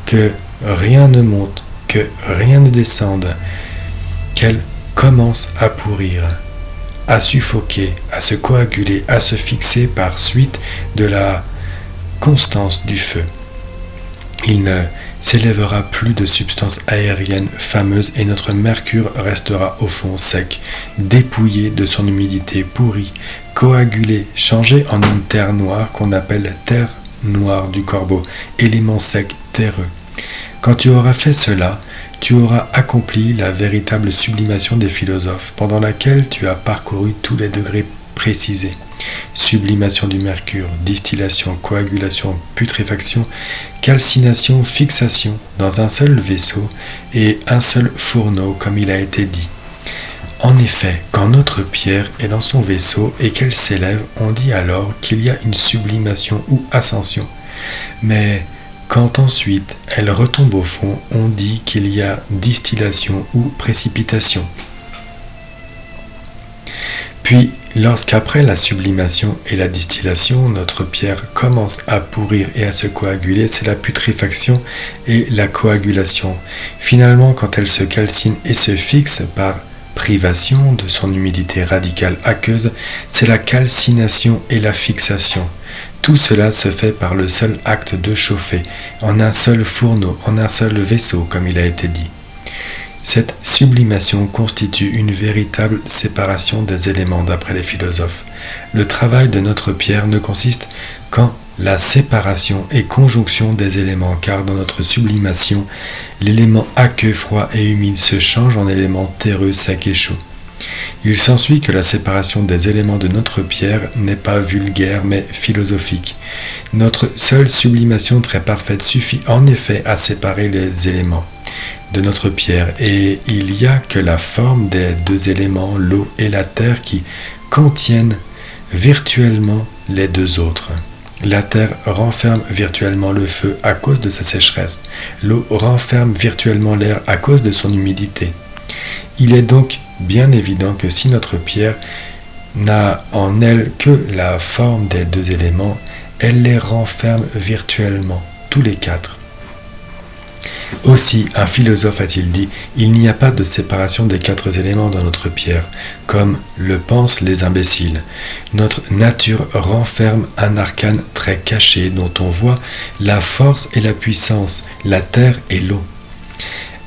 Que rien ne monte, que rien ne descende, qu'elle commence à pourrir, à suffoquer, à se coaguler, à se fixer par suite de la constance du feu. Il ne s'élèvera plus de substances aériennes fameuses et notre mercure restera au fond sec, dépouillé de son humidité, pourri, coagulé, changé en une terre noire qu'on appelle terre noire du corbeau, élément sec terreux. Quand tu auras fait cela, tu auras accompli la véritable sublimation des philosophes, pendant laquelle tu as parcouru tous les degrés précisés. Sublimation du mercure, distillation, coagulation, putréfaction, calcination, fixation, dans un seul vaisseau et un seul fourneau, comme il a été dit. En effet, quand notre pierre est dans son vaisseau et qu'elle s'élève, on dit alors qu'il y a une sublimation ou ascension. Mais quand ensuite elle retombe au fond, on dit qu'il y a distillation ou précipitation. Puis, lorsqu'après la sublimation et la distillation, notre pierre commence à pourrir et à se coaguler, c'est la putréfaction et la coagulation. Finalement, quand elle se calcine et se fixe par privation de son humidité radicale aqueuse, c'est la calcination et la fixation. Tout cela se fait par le seul acte de chauffer, en un seul fourneau, en un seul vaisseau, comme il a été dit. Cette sublimation constitue une véritable séparation des éléments d'après les philosophes. Le travail de notre pierre ne consiste qu'en la séparation et conjonction des éléments, car dans notre sublimation, l'élément aqueux, froid et humide se change en élément terreux, sec et chaud. Il s'ensuit que la séparation des éléments de notre pierre n'est pas vulgaire mais philosophique. Notre seule sublimation très parfaite suffit en effet à séparer les éléments de notre pierre, et il n'y a que la forme des 2 éléments, l'eau et la terre, qui contiennent virtuellement les 2 autres. La terre renferme virtuellement le feu à cause de sa sécheresse. L'eau renferme virtuellement l'air à cause de son humidité. Il est donc bien évident que si notre pierre n'a en elle que la forme des 2 éléments, elle les renferme virtuellement, tous les 4. Aussi, un philosophe a-t-il dit, il n'y a pas de séparation des 4 éléments dans notre pierre, comme le pensent les imbéciles. Notre nature renferme un arcane très caché dont on voit la force et la puissance, la terre et l'eau.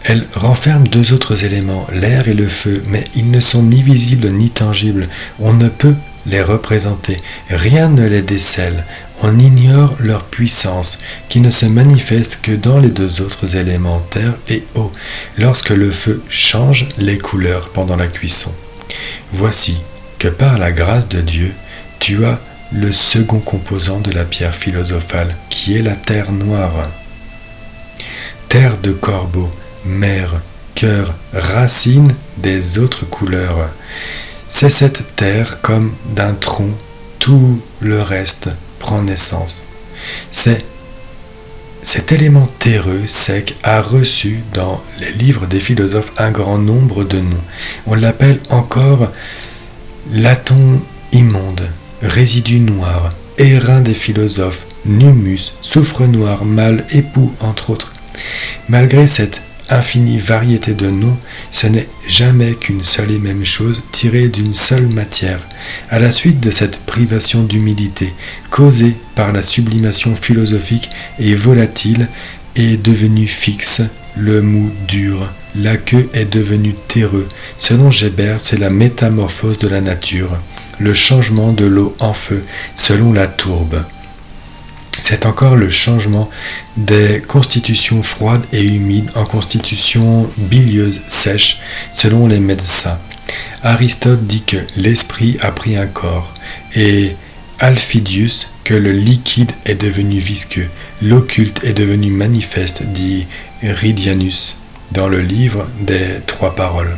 Elle renferme 2 autres éléments, l'air et le feu, mais ils ne sont ni visibles ni tangibles. On ne peut les représenter, rien ne les décèle. On ignore leur puissance, qui ne se manifeste que dans les 2 autres éléments, terre et eau, lorsque le feu change les couleurs pendant la cuisson. Voici que par la grâce de Dieu, tu as le second composant de la pierre philosophale, qui est la terre noire. Terre de corbeau, mère, cœur, racine des autres couleurs. C'est cette terre comme d'un tronc, tout le reste prend naissance. Cet élément terreux, sec, a reçu dans les livres des philosophes un grand nombre de noms. On l'appelle encore l'aton immonde, résidu noir, airain des philosophes, numus, soufre noir, mâle, époux, entre autres. Malgré cette infinie variété de noms, ce n'est jamais qu'une seule et même chose tirée d'une seule matière. À la suite de cette privation d'humidité, causée par la sublimation philosophique et volatile, est devenu fixe, le mou dur, la queue est devenue terreux. Selon Geber, c'est la métamorphose de la nature, le changement de l'eau en feu, selon la tourbe. C'est encore le changement des constitutions froides et humides en constitutions bilieuses sèches, selon les médecins. Aristote dit que l'esprit a pris un corps, et Alphidius que le liquide est devenu visqueux, l'occulte est devenu manifeste, dit Ridianus, dans le livre des 3 paroles.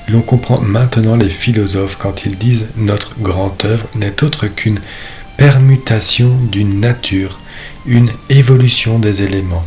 L'on comprend maintenant les philosophes quand ils disent « Notre grande œuvre n'est autre qu'une permutation d'une nature, une évolution des éléments. »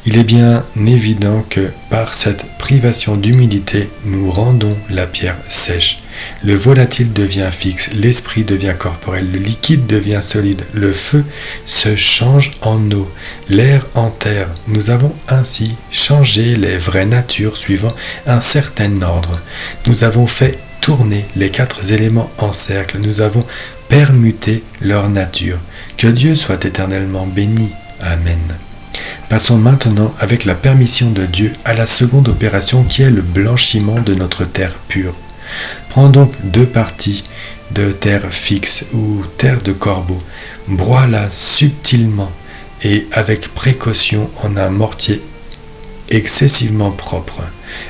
Il est bien évident que par cette privation d'humidité, nous rendons la pierre sèche. Le volatile devient fixe, l'esprit devient corporel, le liquide devient solide, le feu se change en eau, l'air en terre. Nous avons ainsi changé les vraies natures suivant un certain ordre. Nous avons fait tourner les 4 éléments en cercle, nous avons permuté leur nature. Que Dieu soit éternellement béni. Amen. Passons maintenant, avec la permission de Dieu, à la seconde opération qui est le blanchiment de notre terre pure. Prends donc 2 parties de terre fixe ou terre de corbeau, broie-la subtilement et avec précaution en un mortier excessivement propre.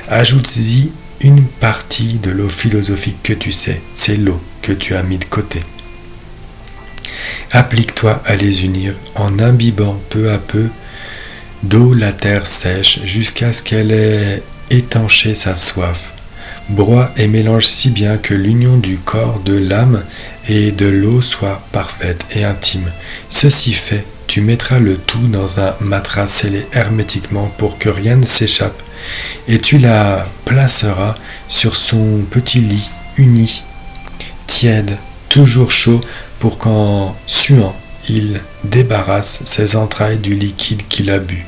Ajoute-y une partie de l'eau philosophique que tu sais, c'est l'eau que tu as mis de côté. Applique-toi à les unir en imbibant peu à peu d'eau la terre sèche jusqu'à ce qu'elle ait étanché sa soif. Broie et mélange si bien que l'union du corps, de l'âme et de l'eau soit parfaite et intime. Ceci fait, tu mettras le tout dans un matelas scellé hermétiquement pour que rien ne s'échappe, et tu la placeras sur son petit lit uni, tiède, toujours chaud, pour qu'en suant, il débarrasse ses entrailles du liquide qu'il a bu.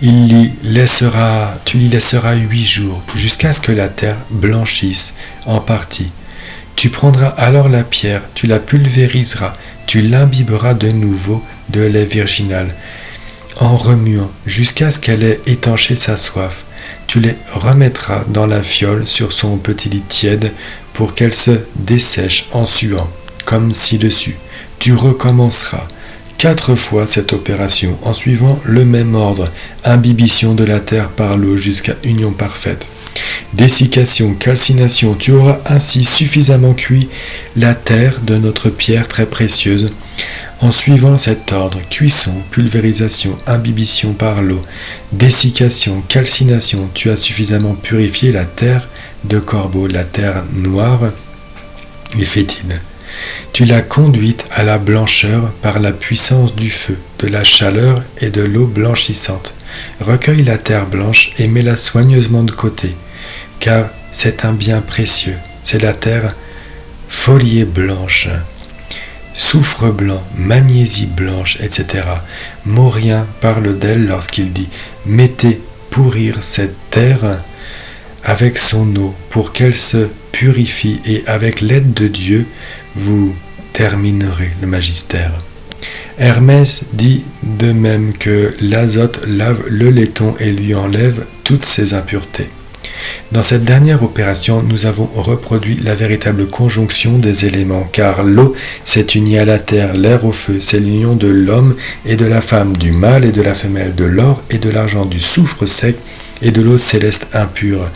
Tu l'y laisseras 8 jours, jusqu'à ce que la terre blanchisse en partie. Tu prendras alors la pierre, tu la pulvériseras, tu l'imbiberas de nouveau de lait virginal, en remuant jusqu'à ce qu'elle ait étanché sa soif. Tu les remettras dans la fiole sur son petit lit tiède pour qu'elle se dessèche en suant, comme ci-dessus. Tu recommenceras 4 fois cette opération en suivant le même ordre, imbibition de la terre par l'eau jusqu'à union parfaite. Dessiccation, calcination, tu auras ainsi suffisamment cuit la terre de notre pierre très précieuse. En suivant cet ordre, cuisson, pulvérisation, imbibition par l'eau, dessiccation, calcination, tu as suffisamment purifié la terre de corbeau, la terre noire et fétide. Tu l'as conduite à la blancheur par la puissance du feu, de la chaleur et de l'eau blanchissante. Recueille la terre blanche et mets-la soigneusement de côté, car c'est un bien précieux, c'est la terre foliée blanche. soufre blanc, magnésie blanche, etc. Maurien parle d'elle lorsqu'il dit « Mettez pourrir cette terre avec son eau pour qu'elle se purifie et avec l'aide de Dieu, vous terminerez le magistère. » Hermès dit de même que l'azote lave le laiton et lui enlève toutes ses impuretés. Dans cette dernière opération, nous avons reproduit la véritable conjonction des éléments, car l'eau s'est unie à la terre, l'air au feu, c'est l'union de l'homme et de la femme, du mâle et de la femelle, de l'or et de l'argent, du soufre sec et de l'eau céleste impure.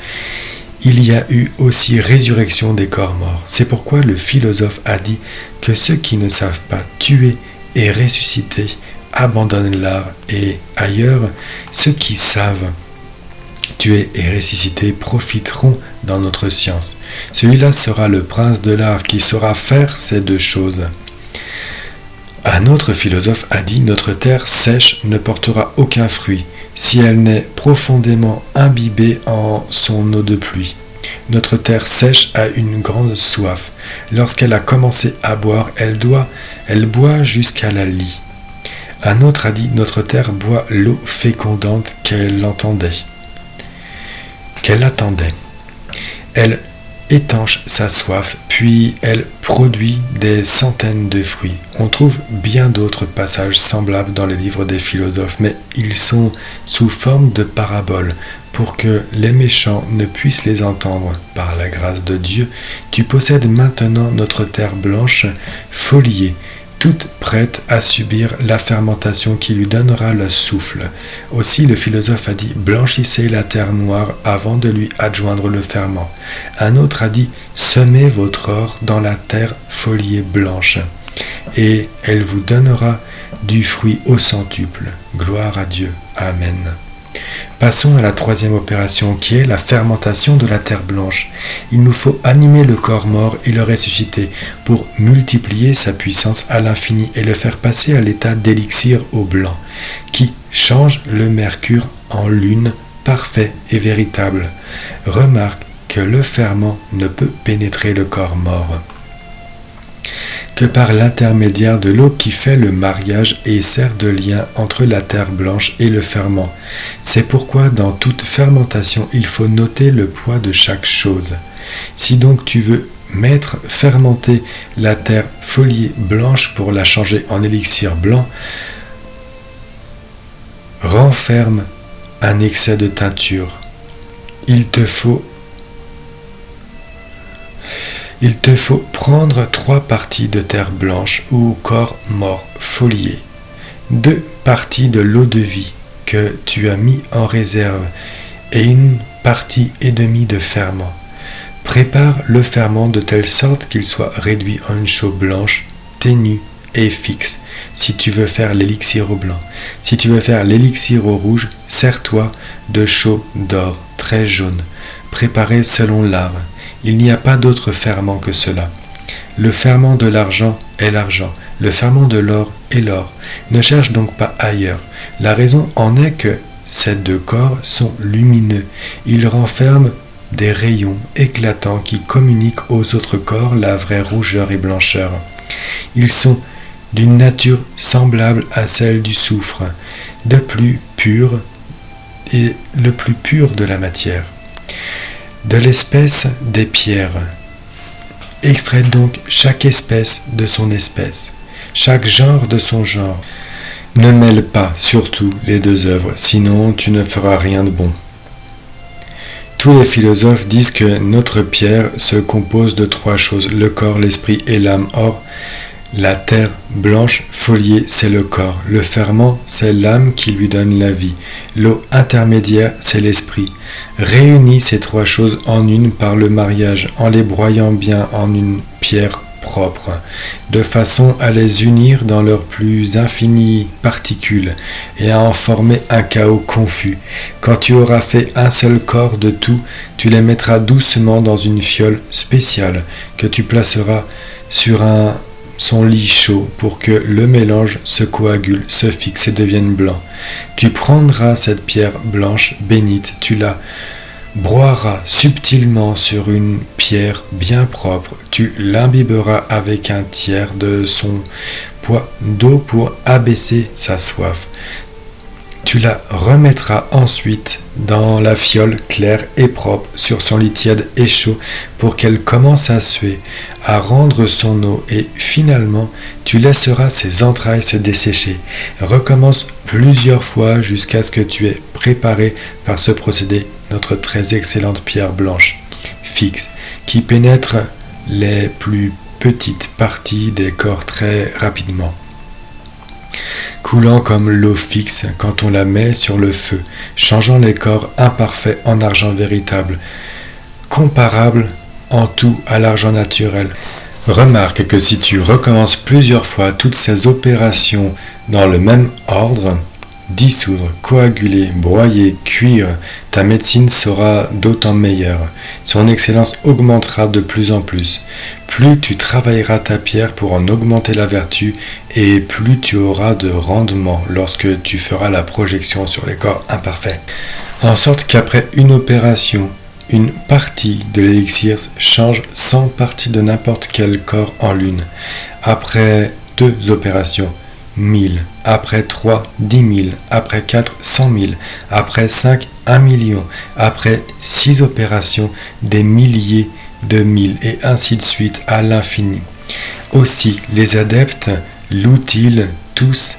Il y a eu aussi résurrection des corps morts. C'est pourquoi le philosophe a dit que ceux qui ne savent pas tuer et ressusciter abandonnent l'art, et ailleurs, ceux qui savent tuer et ressusciter profiteront dans notre science. Celui-là sera le prince de l'art qui saura faire ces deux choses. Un autre philosophe a dit « Notre terre sèche ne portera aucun fruit si elle n'est profondément imbibée en son eau de pluie. Notre terre sèche a une grande soif. Lorsqu'elle a commencé à boire, elle boit jusqu'à la lie. » Un autre a dit « Notre terre boit l'eau fécondante qu'elle attendait. Elle étanche sa soif, puis elle produit des centaines de fruits. » On trouve bien d'autres passages semblables dans les livres des philosophes, mais ils sont sous forme de paraboles, pour que les méchants ne puissent les entendre. Par la grâce de Dieu, tu possèdes maintenant notre terre blanche, foliée, toute prête à subir la fermentation qui lui donnera le souffle. Aussi le philosophe a dit « Blanchissez la terre noire avant de lui adjoindre le ferment. » Un autre a dit « Semez votre or dans la terre foliée blanche, et elle vous donnera du fruit au centuple. Gloire à Dieu. Amen. » Passons à la troisième opération qui est la fermentation de la terre blanche. Il nous faut animer le corps mort et le ressusciter pour multiplier sa puissance à l'infini et le faire passer à l'état d'élixir au blanc, qui change le mercure en lune parfait et véritable. Remarque que le ferment ne peut pénétrer le corps mort que par l'intermédiaire de l'eau qui fait le mariage et sert de lien entre la terre blanche et le ferment. C'est pourquoi dans toute fermentation, il faut noter le poids de chaque chose. Si donc tu veux fermenter la terre foliée blanche pour la changer en élixir blanc, renferme un excès de teinture. Il te faut prendre 3 parties de terre blanche ou corps mort folié, 2 parties de l'eau de vie que tu as mis en réserve et 1 partie et demie de ferment. Prépare le ferment de telle sorte qu'il soit réduit en une chaux blanche, ténue et fixe, si tu veux faire l'élixir au blanc. Si tu veux faire l'élixir au rouge, sers-toi de chaux d'or très jaune, préparé selon l'art. Il n'y a pas d'autre ferment que cela. Le ferment de l'argent est l'argent, le ferment de l'or est l'or. Ne cherche donc pas ailleurs. La raison en est que ces 2 corps sont lumineux. Ils renferment des rayons éclatants qui communiquent aux autres corps la vraie rougeur et blancheur. Ils sont d'une nature semblable à celle du soufre, de plus pur et le plus pur de la matière. De l'espèce des pierres. Extrais donc chaque espèce de son espèce, chaque genre de son genre. Ne mêle pas, surtout, les 2 œuvres, sinon tu ne feras rien de bon. Tous les philosophes disent que notre pierre se compose de 3 choses, le corps, l'esprit et l'âme. Or, la terre blanche foliée, c'est le corps. Le ferment, c'est l'âme qui lui donne la vie. L'eau intermédiaire, c'est l'esprit. Réunis ces 3 choses en une par le mariage, en les broyant bien en une pierre propre, de façon à les unir dans leurs plus infinies particules et à en former un chaos confus. Quand tu auras fait un seul corps de tout, tu les mettras doucement dans une fiole spéciale que tu placeras sur son lit chaud pour que le mélange se coagule, se fixe et devienne blanc. Tu prendras cette pierre blanche bénite, tu la broieras subtilement sur une pierre bien propre, tu l'imbiberas avec un tiers de son poids d'eau pour abaisser sa soif. Tu la remettras ensuite dans la fiole claire et propre sur son lit tiède et chaud pour qu'elle commence à suer, à rendre son eau et finalement tu laisseras ses entrailles se dessécher. Recommence plusieurs fois jusqu'à ce que tu aies préparé par ce procédé notre très excellente pierre blanche, fixe, qui pénètre les plus petites parties des corps très rapidement, coulant comme l'eau fixe quand on la met sur le feu, changeant les corps imparfaits en argent véritable, comparable en tout à l'argent naturel. Remarque que si tu recommences plusieurs fois toutes ces opérations dans le même ordre, dissoudre, coaguler, broyer, cuire, ta médecine sera d'autant meilleure. Son excellence augmentera de plus en plus. Plus tu travailleras ta pierre pour en augmenter la vertu, et plus tu auras de rendement lorsque tu feras la projection sur les corps imparfaits. En sorte qu'après une opération, une partie de l'élixir change 100 parties de n'importe quel corps en l'une. Après 2 opérations, 1000, après 3, 10 000, après 4, 100 000, après 5, 1 million, après 6 opérations, des milliers de mille, et ainsi de suite à l'infini. Aussi, les adeptes louent-ils tous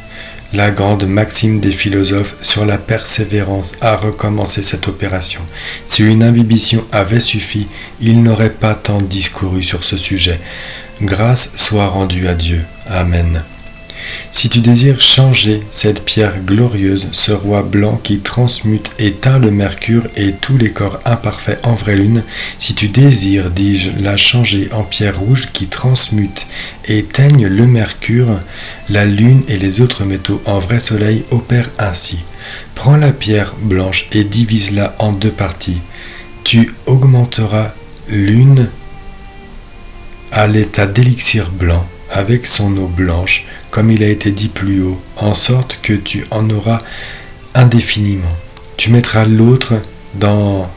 la grande maxime des philosophes sur la persévérance à recommencer cette opération. Si une imbibition avait suffi, ils n'auraient pas tant discouru sur ce sujet. Grâce soit rendue à Dieu. Amen. Si tu désires changer cette pierre glorieuse, ce roi blanc qui transmute et teint le mercure et tous les corps imparfaits en vraie lune, si tu désires, dis-je, la changer en pierre rouge qui transmute et teigne le mercure, la lune et les autres métaux en vrai soleil opèrent ainsi. Prends la pierre blanche et divise-la en 2 parties. Tu augmenteras l'une à l'état d'élixir blanc, avec son eau blanche, comme il a été dit plus haut, en sorte que tu en auras indéfiniment. Tu mettras l'autre dans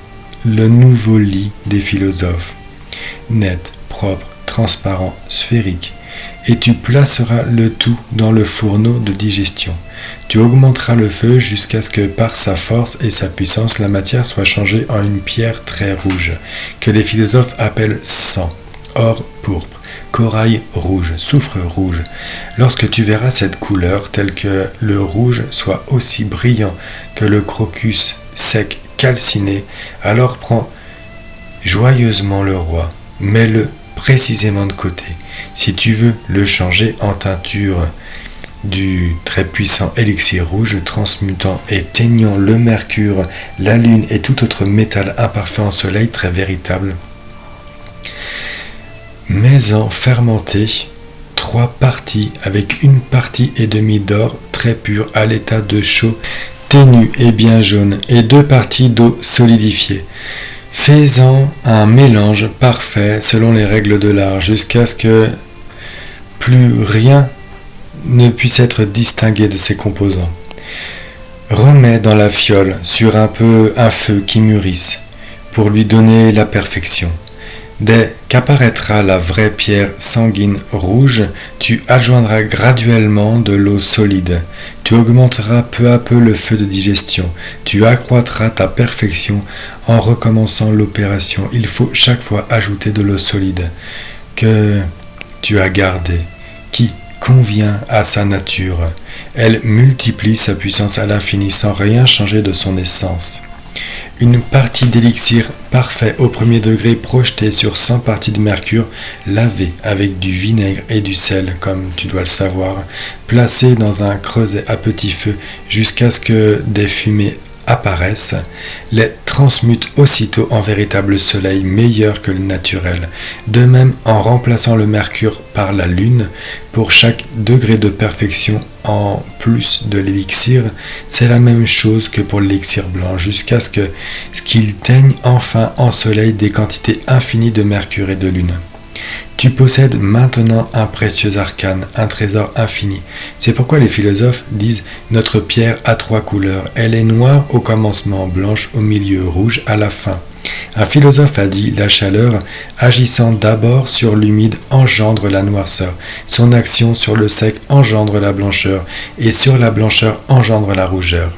le nouveau lit des philosophes, net, propre, transparent, sphérique, et tu placeras le tout dans le fourneau de digestion. Tu augmenteras le feu jusqu'à ce que par sa force et sa puissance, la matière soit changée en une pierre très rouge, que les philosophes appellent sang, or pourpre, corail rouge, soufre rouge. Lorsque tu verras cette couleur telle que le rouge soit aussi brillant que le crocus sec calciné, alors prends joyeusement le roi, mets-le précisément de côté. Si tu veux le changer en teinture du très puissant élixir rouge, transmutant et teignant le mercure, la lune et tout autre métal imparfait en soleil très véritable, mets-en fermenté 3 parties avec 1 partie et demie d'or très pur à l'état de chaud, ténu et bien jaune, et 2 parties d'eau solidifiée. Fais-en un mélange parfait selon les règles de l'art, jusqu'à ce que plus rien ne puisse être distingué de ses composants. Remets dans la fiole sur un feu qui mûrisse, pour lui donner la perfection. Dès qu'apparaîtra la vraie pierre sanguine rouge, tu adjoindras graduellement de l'eau solide. Tu augmenteras peu à peu le feu de digestion. Tu accroîtras ta perfection en recommençant l'opération. Il faut chaque fois ajouter de l'eau solide que tu as gardée, qui convient à sa nature. Elle multiplie sa puissance à l'infini sans rien changer de son essence. Une partie d'élixir parfait au premier degré projetée sur 100 parties de mercure, lavée avec du vinaigre et du sel, comme tu dois le savoir, placée dans un creuset à petit feu jusqu'à ce que des fumées apparaissent, les transmute aussitôt en véritable soleil meilleur que le naturel. De même, en remplaçant le mercure par la lune, pour chaque degré de perfection en plus de l'élixir, c'est la même chose que pour l'élixir blanc, jusqu'à ce qu'il teigne enfin en soleil des quantités infinies de mercure et de lune. Tu possèdes maintenant un précieux arcane, un trésor infini. C'est pourquoi les philosophes disent « Notre pierre a 3 couleurs. Elle est noire au commencement, blanche au milieu, rouge à la fin. » Un philosophe a dit « La chaleur, agissant d'abord sur l'humide, engendre la noirceur. Son action sur le sec engendre la blancheur, et sur la blancheur engendre la rougeur.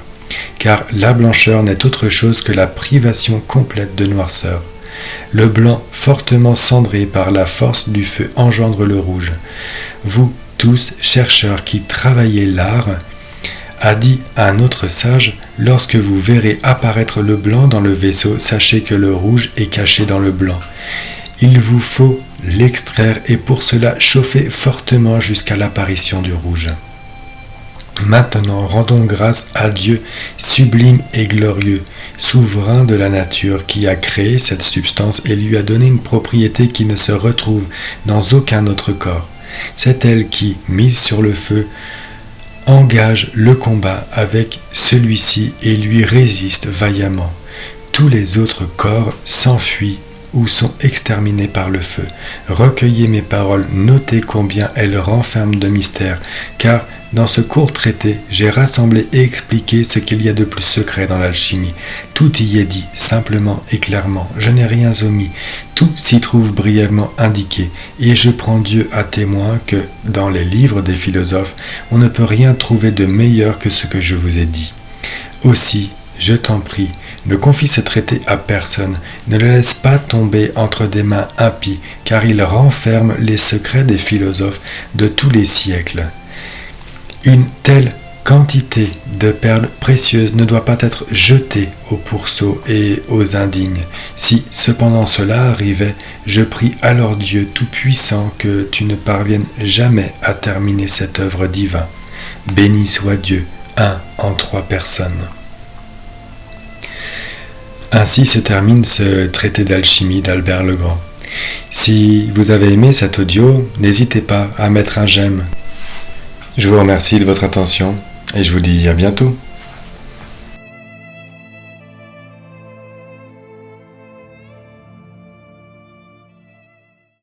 Car la blancheur n'est autre chose que la privation complète de noirceur. Le blanc fortement cendré par la force du feu engendre le rouge. Vous tous, chercheurs qui travaillez l'art, a dit un autre sage, lorsque vous verrez apparaître le blanc dans le vaisseau, sachez que le rouge est caché dans le blanc. Il vous faut l'extraire et pour cela chauffer fortement jusqu'à l'apparition du rouge. Maintenant, rendons grâce à Dieu sublime et glorieux, souverain de la nature, qui a créé cette substance et lui a donné une propriété qui ne se retrouve dans aucun autre corps. C'est elle qui, mise sur le feu, engage le combat avec celui-ci et lui résiste vaillamment. Tous les autres corps s'enfuient ou sont exterminés par le feu. Recueillez mes paroles, notez combien elles renferment de mystères, car dans ce court traité, j'ai rassemblé et expliqué ce qu'il y a de plus secret dans l'alchimie. Tout y est dit, simplement et clairement, je n'ai rien omis, tout s'y trouve brièvement indiqué, et je prends Dieu à témoin que, dans les livres des philosophes, on ne peut rien trouver de meilleur que ce que je vous ai dit. Aussi, je t'en prie, ne confie ce traité à personne, ne le laisse pas tomber entre des mains impies, car il renferme les secrets des philosophes de tous les siècles. Une telle quantité de perles précieuses ne doit pas être jetée aux pourceaux et aux indignes. Si cependant cela arrivait, je prie alors Dieu Tout-Puissant que tu ne parviennes jamais à terminer cette œuvre divine. Béni soit Dieu, un en 3 personnes. Ainsi se termine ce traité d'alchimie d'Albert le Grand. Si vous avez aimé cet audio, n'hésitez pas à mettre un j'aime. Je vous remercie de votre attention et je vous dis à bientôt.